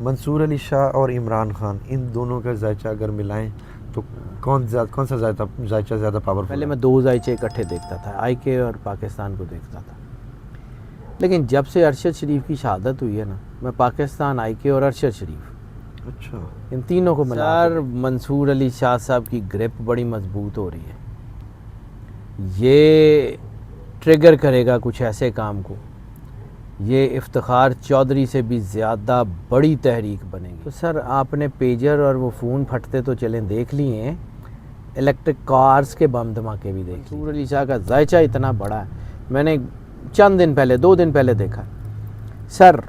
मंसूर अली शाह और इमरान खान, इन दोनों का जायचा अगर मिलाएं तो कौन सा जायचा ज़्यादा पावरफुल पहले है? मैं 2 जायचे इकट्ठे देखता था, IK और पाकिस्तान को देखता था। लेकिन जब से अरशद शरीफ की शहादत हुई है ना, मैं पाकिस्तान, IK और अरशद शरीफ, अच्छा, इन तीनों को मिला सर मंसूर अली शाह साहब की ग्रिप बड़ी मजबूत हो रही है। ये ट्रिगर करेगा कुछ ऐसे काम को, ये इफ्तिखार चौधरी से भी ज़्यादा बड़ी तहरीक बनेगी। तो सर आपने पेजर और वो फ़ोन फटते तो चलें देख लिए हैं, इलेक्ट्रिक कार्स के बम धमाके भी देख लिए। मंसूर अली शाह का जायचा इतना बड़ा है, मैंने चंद दिन पहले 2 दिन पहले देखा सर,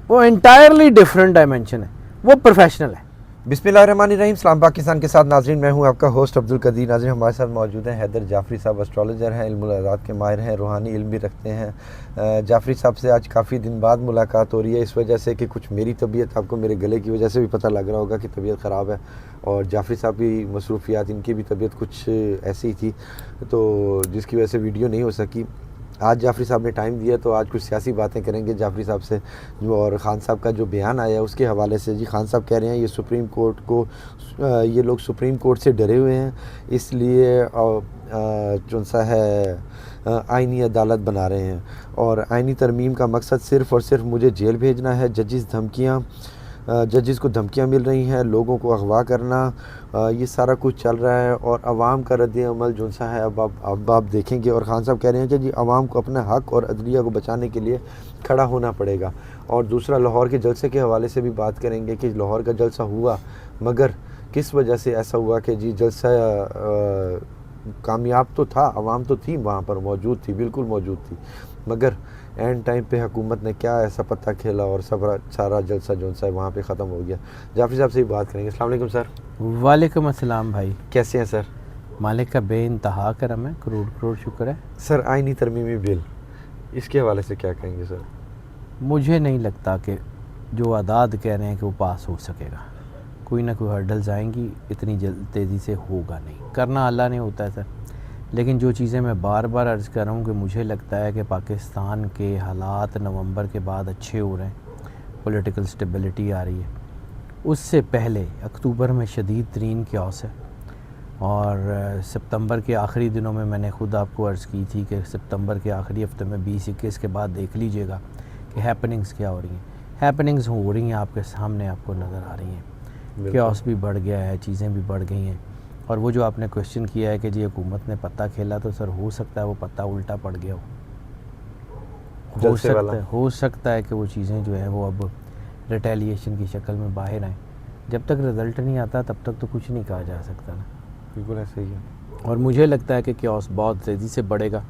वो इंटायरली डिफरेंट डायमेंशन है, वो प्रोफेशनल है। बिस्मिल्लाहिर्रहमानिर्रहीम। सलाम पाकिस्तान के साथ नाजरीन, मैं हूं आपका होस्ट अब्दुल कदीर। नाजरीन हमारे साथ मौजूद हैं हैदर जाफरी साहब, एस्ट्रोलॉजर हैं, इल्मुल अज़ात के माहिर हैं, रूहानी इल्म भी रखते हैं। जाफरी साहब से आज काफ़ी दिन बाद मुलाकात हो रही है, इस वजह से कि कुछ मेरी तबीयत, आपको मेरे गले की वजह से भी पता लग रहा होगा कि तबीयत ख़राब है, और जाफरी साहब की मसरूफियात, इनकी भी तबीयत कुछ ऐसी ही थी, तो जिसकी वजह से वीडियो नहीं हो सकी। आज जाफरी साहब ने टाइम दिया तो आज कुछ सियासी बातें करेंगे जाफरी साहब से, जो और ख़ान साहब का जो बयान आया उसके हवाले से। जी, ख़ान साहब कह रहे हैं ये सुप्रीम कोर्ट को, ये लोग सुप्रीम कोर्ट से डरे हुए हैं, इसलिए जो सा है आइनी अदालत बना रहे हैं, और आइनी तरमीम का मकसद सिर्फ़ और सिर्फ मुझे जेल भेजना है। जजेस को धमकियाँ मिल रही हैं, लोगों को अगवा करना, ये सारा कुछ चल रहा है, और आवाम का रद्द-ए-अमल जो सा है अब आप देखेंगे। और ख़ान साहब कह रहे हैं कि जी आवाम को अपने हक़ और अदलिया को बचाने के लिए खड़ा होना पड़ेगा। और दूसरा, लाहौर के जलसे के हवाले से भी बात करेंगे कि लाहौर का जलसा हुआ, मगर किस वजह से ऐसा हुआ कि जी जलसा कामयाब तो था, आवाम तो थी वहाँ पर मौजूद थी, बिल्कुल मौजूद थी, मगर एंड टाइम पे हुकूमत ने क्या ऐसा पत्ता खेला और सारा जलसा जो सा है वहाँ पे ख़त्म हो गया। जाफरी साहब से ही बात करेंगे। अस्सलाम वालेकुम सर। वालेकुम अस्सलाम भाई, कैसे हैं सर? मालिक का बेइंतहा करम है, करोड़ करोड़ शुक्र है। सर, आइनी तरमीमी बिल, इसके हवाले से क्या कहेंगे सर? मुझे नहीं लगता कि जो आदाद कह रहे हैं कि वो पास हो सकेगा, कोई ना कोई हर्डल्स आएंगी, इतनी तेज़ी से होगा नहीं। करना अल्लाह ने होता है सर, लेकिन जो चीज़ें मैं बार बार अर्ज़ कर रहा हूँ कि मुझे लगता है कि पाकिस्तान के हालात नवंबर के बाद अच्छे हो रहे हैं, पॉलिटिकल स्टेबिलिटी आ रही है। उससे पहले अक्टूबर में शदीद तरीन क्यास है, और सितंबर के आखिरी दिनों में मैंने ख़ुद आपको अर्ज़ की थी कि सितंबर के आखिरी हफ्ते में 20-21 के बाद देख लीजिएगा कि हैपनिंग्स क्या हो रही हैं। हैपनिंग्स हो रही हैं आपके सामने, आपको नज़र आ रही हैं। क्यास भी बढ़ गया है, चीज़ें भी बढ़ गई हैं। और वो जो आपने क्वेश्चन किया है कि जी हुकूमत ने पत्ता खेला, तो सर हो सकता है वो पत्ता उल्टा पड़ गया हो सकता है कि वो चीज़ें जो है वो अब रिटेलिएशन की शक्ल में बाहर आएँ। जब तक रिज़ल्ट नहीं आता तब तक तो कुछ नहीं कहा जा सकता ना। बिल्कुल ऐसे ही है। और मुझे लगता है कि क्यास बहुत तेज़ी से बढ़ेगा।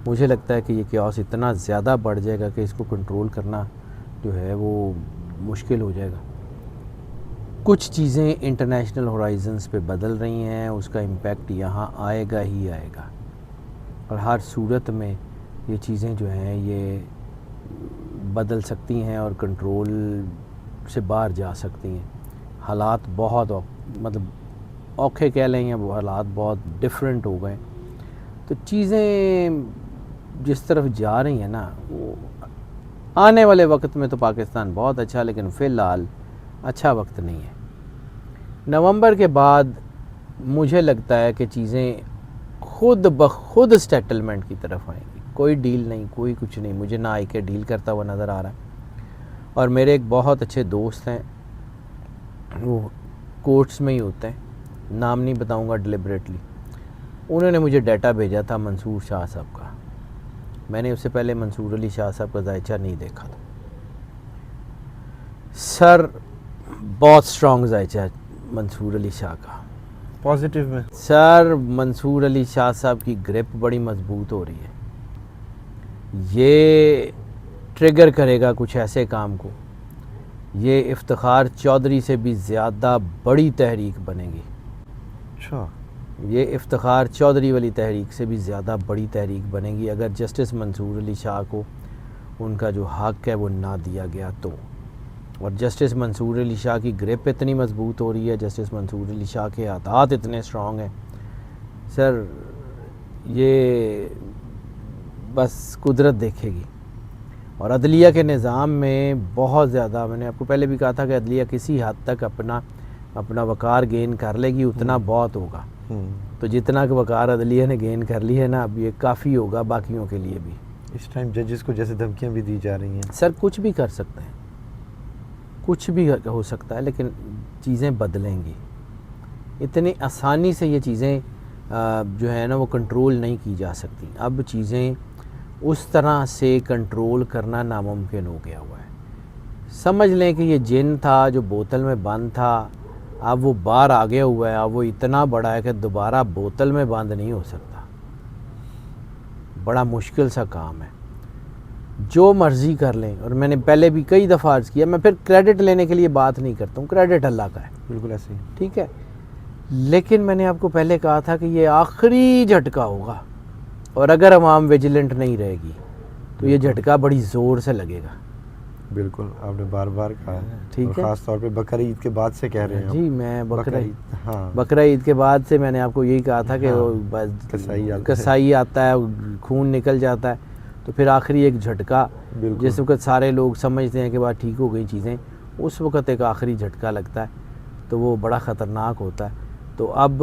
मुझे लगता है कि ये क्यास इतना ज़्यादा बढ़ जाएगा कि इसको कंट्रोल करना जो है वो मुश्किल हो जाएगा। कुछ चीज़ें इंटरनेशनल होराइजन्स पे बदल रही हैं, उसका इम्पेक्ट यहाँ आएगा ही आएगा, और हर सूरत में ये चीज़ें जो हैं ये बदल सकती हैं और कंट्रोल से बाहर जा सकती हैं। हालात बहुत मतलब औखे कह लें, या हालात बहुत डिफरेंट हो गए, तो चीज़ें जिस तरफ जा रही हैं ना, वो आने वाले वक्त में तो पाकिस्तान बहुत अच्छा, लेकिन फ़िलहाल अच्छा वक्त नहीं है। नवंबर के बाद मुझे लगता है कि चीज़ें खुद ब खुद सेटलमेंट की तरफ आएंगी। कोई डील नहीं, कोई कुछ नहीं, मुझे ना IK डील करता हुआ नज़र आ रहा है। और मेरे एक बहुत अच्छे दोस्त हैं, वो कोर्ट्स में ही होते हैं, नाम नहीं बताऊंगा डिलिबरेटली, उन्होंने मुझे डाटा भेजा था मंसूर शाह साहब का। मैंने उससे पहले मंसूर अली शाह साहब का जायचा नहीं देखा था सर। बहुत स्ट्रॉन्ग जायचा है मंसूर अली शाह का, पॉजिटिव में सर। मंसूर अली शाह साहब की ग्रिप बड़ी मजबूत हो रही है, ये ट्रिगर करेगा कुछ ऐसे काम को, ये इफ्तिखार चौधरी से भी ज़्यादा बड़ी तहरीक बनेगी। अच्छा, ये इफ्तिखार चौधरी वाली तहरीक से भी ज़्यादा बड़ी तहरीक बनेगी अगर जस्टिस मंसूर अली शाह को उनका जो हक़ है वो ना दिया गया तो। और जस्टिस मंसूर अली शाह की ग्रिप इतनी मजबूत हो रही है, जस्टिस मंसूर अली शाह के आदात इतने स्ट्रॉन्ग हैं सर, ये बस कुदरत देखेगी। और अदलिया के निज़ाम में बहुत ज़्यादा, मैंने आपको पहले भी कहा था कि अदलिया किसी हद तक अपना वक़ार गेन कर लेगी, उतना बहुत होगा। तो जितना कि वक़ार अदलिया ने गेन कर ली है ना, अब ये काफ़ी होगा बाकियों के लिए भी। इस टाइम जजेस को जैसे धमकियां भी दी जा रही हैं। सर कुछ भी कर सकते हैं, कुछ भी हो सकता है, लेकिन चीज़ें बदलेंगी। इतनी आसानी से ये चीज़ें जो है ना वो कंट्रोल नहीं की जा सकती। अब चीज़ें उस तरह से कंट्रोल करना नामुमकिन हो गया हुआ है। समझ लें कि ये जिन था जो बोतल में बंद था, अब वो बाहर आ गया हुआ है। अब वो इतना बड़ा है कि दोबारा बोतल में बंद नहीं हो सकता। बड़ा मुश्किल सा काम है। जो मर्ज़ी कर लें, और मैंने पहले भी कई दफ़ा अर्ज़ किया, मैं फिर क्रेडिट लेने के लिए बात नहीं करता हूँ, क्रेडिट अल्लाह का है, बिल्कुल ऐसे ही। ठीक है। लेकिन मैंने आपको पहले कहा था कि ये आखिरी झटका होगा, और अगर अवाम विजिलेंट नहीं रहेगी तो ये झटका बड़ी ज़ोर से लगेगा। बिल्कुल, आपने बार बार कहा है, ठीक और है। ख़ास तौर पे बकरा ईद के बाद से कह रहे हैं जी, आप। मैं हाँ, बकरा ईद के बाद से मैंने आपको यही कहा था कि हाँ, वो कसाई कसाई आता है, खून निकल जाता है, तो फिर आखिरी एक झटका, जिस वक्त सारे लोग समझते हैं कि बात ठीक हो गई चीज़ें, उस वक्त एक आखिरी झटका लगता है, तो वो बड़ा ख़तरनाक होता है। तो अब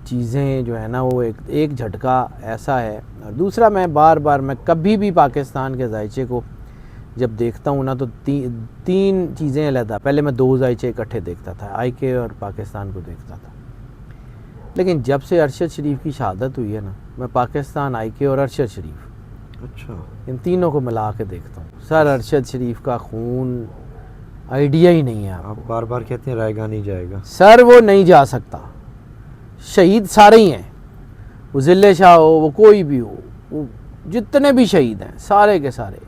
चीज़ें जो है ना वो एक झटका ऐसा है। और दूसरा, मैं कभी भी पाकिस्तान के जायचे को जब देखता हूँ ना, तो तीन चीज़ें अलग। पहले मैं 2 जायचे इकट्ठे देखता था, IK और पाकिस्तान को देखता था। लेकिन जब से अरशद शरीफ की शहादत हुई है ना, मैं पाकिस्तान, IK और अरशद शरीफ, अच्छा, इन तीनों को मिला के देखता हूँ। सर अरशद शरीफ का खून आइडिया ही नहीं है आपको। आप बार बार कहते हैं रायगा नहीं जाएगा। सर वो नहीं जा सकता। शहीद सारे ही हैं, वो ज़िले शाह हो, वो कोई भी हो, वो जितने भी शहीद हैं सारे के सारे,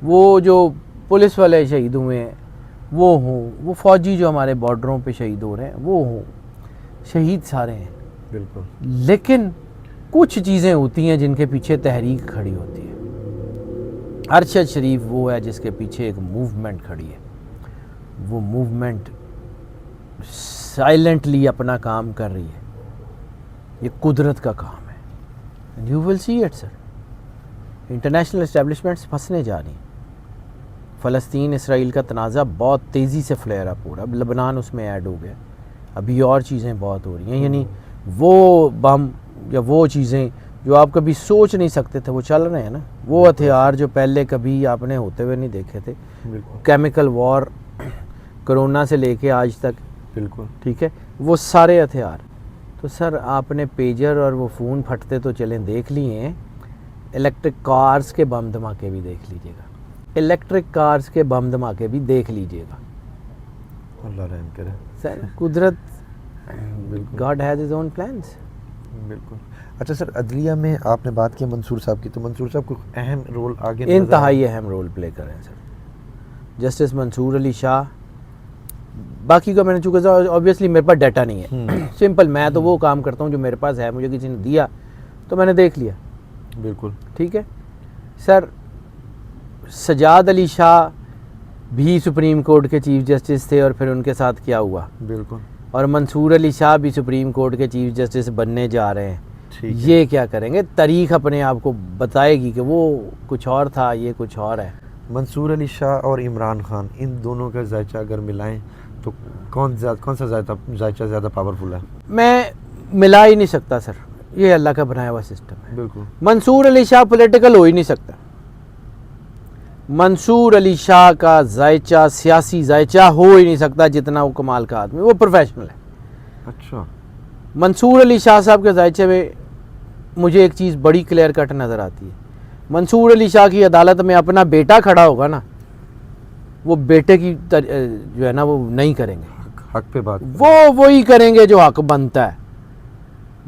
वो जो पुलिस वाले शहीद हुए हैं वो हों, वो फ़ौजी जो हमारे बॉर्डरों पे शहीद हो रहे हैं वो हों, शहीद सारे हैं। बिल्कुल। लेकिन कुछ चीज़ें होती हैं जिनके पीछे तहरीक खड़ी होती है। अरशद शरीफ वो है जिसके पीछे एक मूवमेंट खड़ी है। वो मूवमेंट साइलेंटली अपना काम कर रही है। ये कुदरत का काम है। And you will see it sir. International establishments फंसने जा रही हैं। फ़लस्तीन इसराइल का तनाज़ा बहुत तेज़ी से फ्लेयर अप हो रहा है। अब लबनान उसमें ऐड हो गया। अभी और चीज़ें बहुत हो रही हैं। यानी वो बम या वो चीज़ें जो आप कभी सोच नहीं सकते थे वो चल रहे हैं ना। वो हथियार जो पहले कभी आपने होते हुए नहीं देखे थे। केमिकल वॉर कोरोना से लेके आज तक, बिल्कुल ठीक है, वो सारे हथियार। तो सर आपने पेजर और वो फ़ोन फटते तो चलें देख लिए हैं, इलेक्ट्रिक कार्स के बम धमाके भी देख लीजिएगा। इलेक्ट्रिक कार्स के बम धमाके भी देख लीजिएगा। अल्लाह रहम करे सर कुदरत, बिल्कुल, God has his own plans. बिल्कुल। अच्छा सर, अदलिया में आपने बात की मंसूर साहब की, तो मंसूर साहब को अहम रोल आगे इंतहाई अहम रोल प्ले कर रहे हैं सर जस्टिस मंसूर अली शाह। बाकी का मैंने चूँकि ऑब्वियसली मेरे पास डाटा नहीं है, सिंपल मैं तो वो काम करता हूँ जो मेरे पास है, मुझे किसी ने दिया तो मैंने देख लिया। बिल्कुल ठीक है सर। सजाद अली शाह भी सुप्रीम कोर्ट के चीफ जस्टिस थे और फिर उनके साथ क्या हुआ। बिल्कुल। और मंसूर अली शाह भी सुप्रीम कोर्ट के चीफ जस्टिस बनने जा रहे हैं। ठीक है। ये क्या करेंगे, तारीख अपने आप को बताएगी कि वो कुछ और था, ये कुछ और है। मंसूर अली शाह और इमरान खान, इन दोनों का जायचा अगर मिलाएं तो कौन सा जायचा ज़्यादा पावरफुल है? मैं मिला ही नहीं सकता सर, ये अल्लाह का बनाया हुआ सिस्टम है। बिल्कुल। मंसूर अली शाह पॉलिटिकल हो ही नहीं सकता। मंसूर अली शाह का जायचा सियासी जायचा हो ही नहीं सकता जितना वो कमाल का आदमी, वो प्रोफेशनल है। अच्छा। मंसूर अली शाह साहब के जायचे में मुझे एक चीज़ बड़ी क्लियर कट नज़र आती है। मंसूर अली शाह की अदालत में अपना बेटा खड़ा होगा ना, वो बेटे की जो है ना वो नहीं करेंगे, हक पे बात, वो वही करेंगे जो हक बनता है।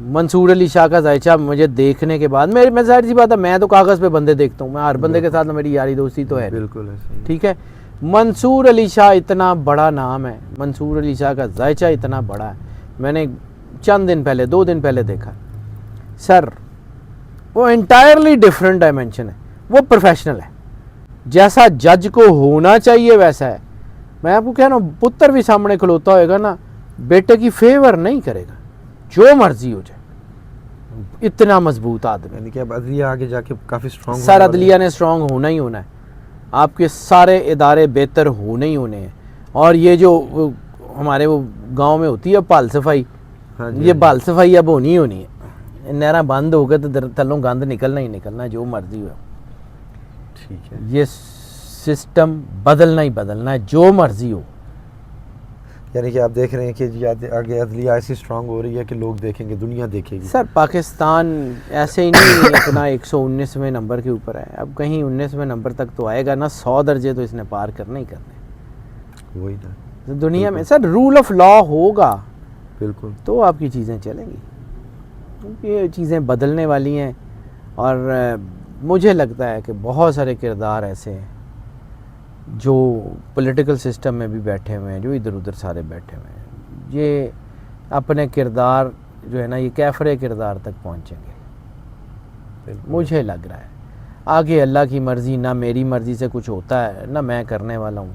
मंसूर अली शाह का जायचा मुझे देखने के बाद मैं जाहिर सी बात है, मैं तो कागज़ पे बंदे देखता हूँ, मैं हर बंदे के साथ मेरी यारी दोस्ती तो है। बिल्कुल ऐसे ही। ठीक है। मंसूर अली शाह इतना बड़ा नाम है, मंसूर अली शाह का जायचा इतना बड़ा है। मैंने चंद दिन पहले, 2 दिन पहले देखा सर, वो इंटायरली डिफरेंट डायमेंशन है। वो प्रोफेशनल है, जैसा जज को होना चाहिए वैसा है। मैं आपको कह रहा हूँ, पुत्र भी सामने खलोता होएगा ना, बेटे की फेवर नहीं करेगा, जो मर्जी हो जाए। इतना मजबूत आदमी। यानी कि अब अदलिया आगे जाके काफ़ी स्ट्रॉन्ग, सर अदलिया ने स्ट्रॉन्ग होना ही होना है। आपके सारे इदारे बेहतर होने ही होने हैं। और ये जो हमारे वो गांव में होती है बाल सफाई, हाँ ये बाल सफाई अब होनी ही होनी है। नहरा बंद हो गए तो थलों गंद निकलना ही निकलना है, जो मर्जी हो। ठीक है। ये सिस्टम बदलना ही बदलना है, जो मर्जी हो। यानी कि आप देख रहे हैं कि जी आगे अदलिया ऐसी स्ट्रांग हो रही है कि लोग देखेंगे, दुनिया देखेगी। सर पाकिस्तान ऐसे ही नहीं अपना 119वें नंबर के ऊपर है, अब कहीं 19वें नंबर तक तो आएगा ना, 100 दर्जे तो इसने पार करने ही करने। वही ना, तो दुनिया में सर रूल ऑफ लॉ होगा बिल्कुल। तो आपकी चीज़ें चलेंगी, क्योंकि ये चीज़ें बदलने वाली हैं। और मुझे लगता है कि बहुत सारे किरदार ऐसे हैं जो पॉलिटिकल सिस्टम में भी बैठे हुए हैं, जो इधर उधर सारे बैठे हुए हैं, ये अपने किरदार जो है ना, ये कैफरे किरदार तक पहुंचेंगे, बिल्कुल। मुझे लग रहा है। आगे अल्लाह की मर्ज़ी, ना मेरी मर्ज़ी से कुछ होता है, ना मैं करने वाला हूँ,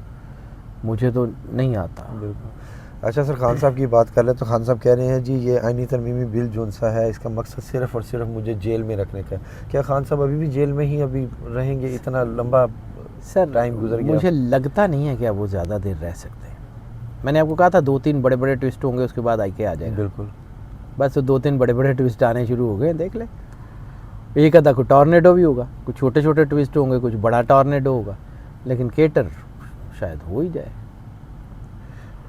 मुझे तो नहीं आता। बिल्कुल। अच्छा सर, खान साहब की बात कर ले तो खान साहब कह रहे हैं जी ये आईनी तरमीमी बिल जो सा है इसका मकसद सिर्फ़ और सिर्फ मुझे जेल में रखने का है। क्या खान साहब अभी भी जेल में ही अभी रहेंगे? इतना लंबा सर टाइम गुजर गया। मुझे लगता नहीं है कि अब वो ज़्यादा देर रह सकते हैं। मैंने आपको कहा था 2-3 बड़े बड़े ट्विस्ट होंगे, उसके बाद आके आ जाएगा। बिल्कुल। बस तो 2-3 बड़े बड़े ट्विस्ट आने शुरू हो गए, देख ले। एक आधा कोई टॉर्नेडो भी होगा, कुछ छोटे छोटे ट्विस्ट होंगे, कुछ बड़ा टॉर्नेडो होगा, लेकिन केटर शायद हो ही जाए।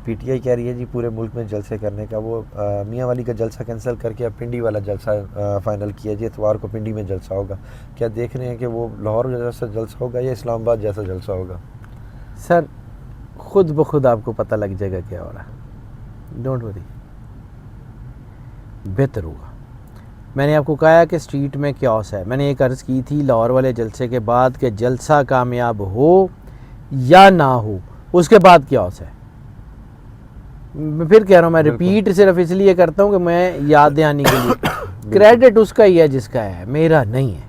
पीटीआई कह रही है जी पूरे मुल्क में जलसे करने का, वो मियाँ वाली का जलसा कैंसिल करके अब पिंडी वाला जलसा फाइनल किया जी, इतवार को पिंडी में जलसा होगा। क्या देख रहे हैं कि वो लाहौर जैसा जलसा होगा या इस्लामाबाद जैसा जलसा होगा? सर खुद ब खुद आपको पता लग जाएगा क्या हो रहा है, डोंट वरी, बेहतर होगा। मैंने आपको कहा है कि स्ट्रीट में क्यास है। मैंने एक अर्ज़ की थी लाहौर वाले जलसे के बाद कि जलसा कामयाब हो या ना हो, उसके बाद क्यास है। मैं फिर कह रहा हूँ, मैं रिपीट सिर्फ इसलिए करता हूँ कि मैं याद दहानी के लिए, क्रेडिट उसका ही है जिसका है, मेरा नहीं है।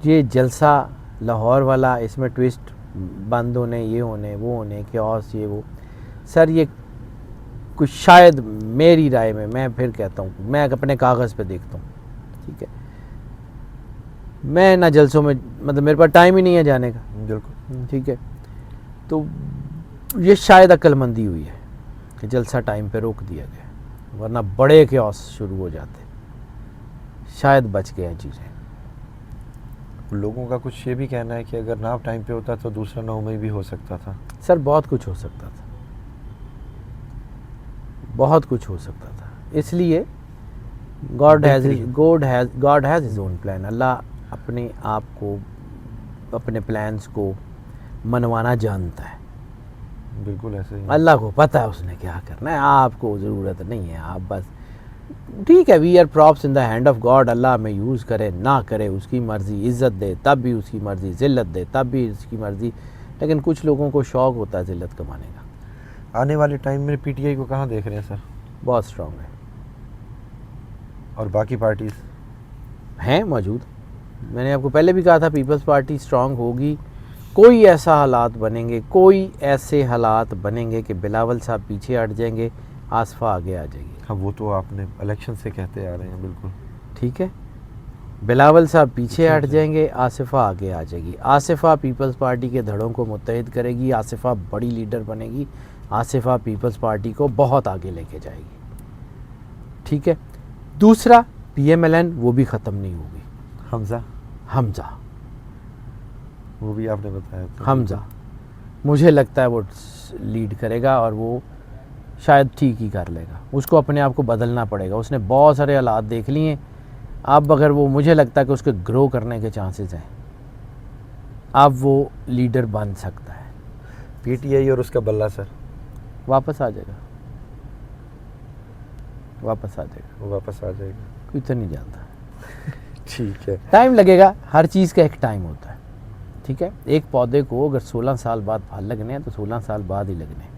ये जलसा लाहौर वाला, इसमें ट्विस्ट बंद होने, ये होने, वो होने, क्यास, ये वो, सर ये कुछ शायद मेरी राय में, मैं फिर कहता हूँ, मैं अपने कागज़ पे देखता हूँ, ठीक है, मैं ना जलसों में, मतलब मेरे पास टाइम ही नहीं है जाने का, बिल्कुल, ठीक है। तो ये शायद अक्लमंदी हुई है कि जलसा टाइम पे रोक दिया गया, वरना बड़े क्यास शुरू हो जाते, शायद बच गए हैं चीज़ें। लोगों का कुछ ये भी कहना है कि अगर नाव टाइम पे होता तो दूसरा 9 मई भी हो सकता था। सर बहुत कुछ हो सकता था, बहुत कुछ हो सकता था, इसलिए God has his own plan. Allah अपने आप को, अपने प्लान्स को मनवाना जानता है। बिल्कुल ऐसे ही। अल्लाह को पता है उसने क्या करना है, आपको ज़रूरत नहीं है, आप बस ठीक है, we are props in the hand of God. Allah हमें यूज़ करे ना करे उसकी मर्ज़ी, इज़्ज़त दे तब भी उसकी मर्ज़ी, ज़िल्लत दे तब भी उसकी मर्ज़ी, लेकिन कुछ लोगों को शौक़ होता है ज़िल्लत कमाने का। आने वाले टाइम में पीटीआई को कहाँ देख रहे हैं सर? बहुत स्ट्रॉन्ग है, और बाकी पार्टीज़ हैं मौजूद। मैंने आपको पहले भी कहा था पीपल्स पार्टी स्ट्रॉन्ग होगी। कोई ऐसा हालात बनेंगे, कोई ऐसे हालात बनेंगे कि बिलावल साहब पीछे हट जाएंगे, आसफा आगे आ जाएगी। हाँ, वो तो आपने इलेक्शन से कहते आ रहे हैं, बिल्कुल ठीक है, बिलावल साहब पीछे हट जाएंगे, आसिफा आगे आ जाएगी। आसिफा पीपल्स पार्टी के धड़ों को मुत्तहिद करेगी, आसिफा बड़ी लीडर बनेगी, आसिफा पीपल्स पार्टी को बहुत आगे लेके जाएगी, ठीक है। दूसरा पीएमएलएन, वो भी ख़त्म नहीं होगी। हमज़ा वो भी आपने बताया था। हमज़ा मुझे लगता है वो लीड करेगा और वो शायद ठीक ही कर लेगा। उसको अपने आप को बदलना पड़ेगा, उसने बहुत सारे हालात देख लिए हैं। अब अगर वो, मुझे लगता है कि उसके ग्रो करने के चांसेस हैं, अब वो लीडर बन सकता है। पीटीआई और उसका बल्ला सर वापस आ जाएगा, वापस आ जाएगा, वो वापस आ जाएगा। कोई तो नहीं जानता, ठीक है। टाइम लगेगा, हर चीज़ का एक टाइम होता है, ठीक है। एक पौधे को अगर 16 साल बाद फल लगने हैं तो 16 साल बाद ही लगने हैं,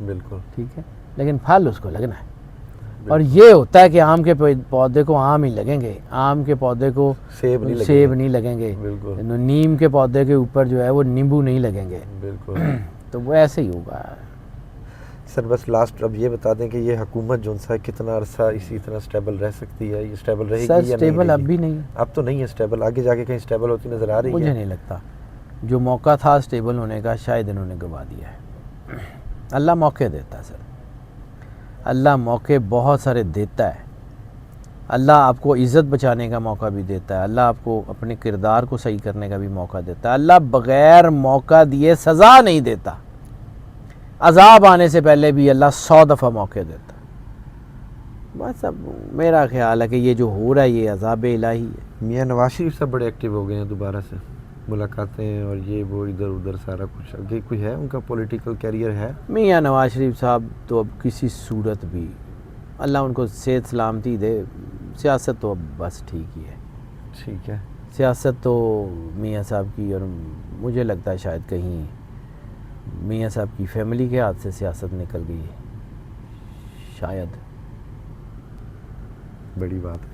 बिल्कुल, ठीक है, लेकिन फल उसको लगना है। और ये होता है कि आम के पौधे को आम ही लगेंगे, आम के पौधे को सेब नहीं लगेंगे, बिल्कुल, नीम के पौधे के ऊपर जो है वो नींबू नहीं लगेंगे, बिल्कुल। तो वो ऐसे ही होगा। सर बस लास्ट अब ये बता दें कि ये हुकूमत जो सा कितना अरसा इसी तरह स्टेबल रह सकती है? ये स्टेबल रहेगी सर या स्टेबल नहीं अब भी नहीं, अब तो नहीं है स्टेबल, आगे जाके कहीं स्टेबल होती नज़र आ रही है? मुझे नहीं लगता। जो मौका था स्टेबल होने का शायद इन्होंने गंवा दिया है। अल्लाह मौके देता है सर, अल्लाह मौके बहुत सारे देता है। अल्लाह आपको इज़्ज़त बचाने का मौका भी देता है, अल्लाह आपको अपने किरदार को सही करने का भी मौका देता है। अल्लाह बग़ैर मौका दिए सज़ा नहीं देता। अज़ाब आने से पहले भी अल्लाह 100 दफ़ा मौके देता है। बस अब मेरा ख्याल है कि ये जो हो रहा है ये अज़ाब इलाही है। मियाँ नवाज शरीफ साहब बड़े एक्टिव हो गए हैं दोबारा से, मुलाकातें और ये वो इधर उधर सारा कुछ। आगे कोई है उनका पॉलिटिकल कैरियर है? मियाँ नवाज शरीफ साहब तो अब किसी सूरत भी, अल्लाह उनको सेहत सलामती दे, सियासत तो अब बस ठीक ही है। ठीक है, सियासत तो मियाँ साहब की, और मुझे लगता है शायद कहीं मियाँ साहब की फैमिली के हाथ से सियासत निकल गई है शायद। बड़ी बात है।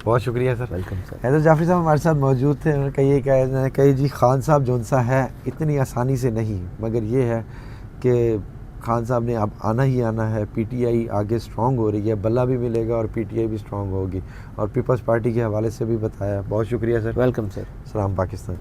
बहुत शुक्रिया sir. Welcome sir. Haider Jafri साहब हमारे साथ मौजूद थे। उन्होंने कही जी खान साहब जो सा है इतनी आसानी से नहीं, मगर ये है कि खान साहब ने अब आना ही आना है। पीटीआई आगे स्ट्रॉन्ग हो रही है, बल्ला भी मिलेगा और पीटीआई भी स्ट्रॉन्ग होगी। और पीपल्स पार्टी के हवाले से भी बताया। बहुत शुक्रिया सर। Welcome sir. सलाम पाकिस्तान।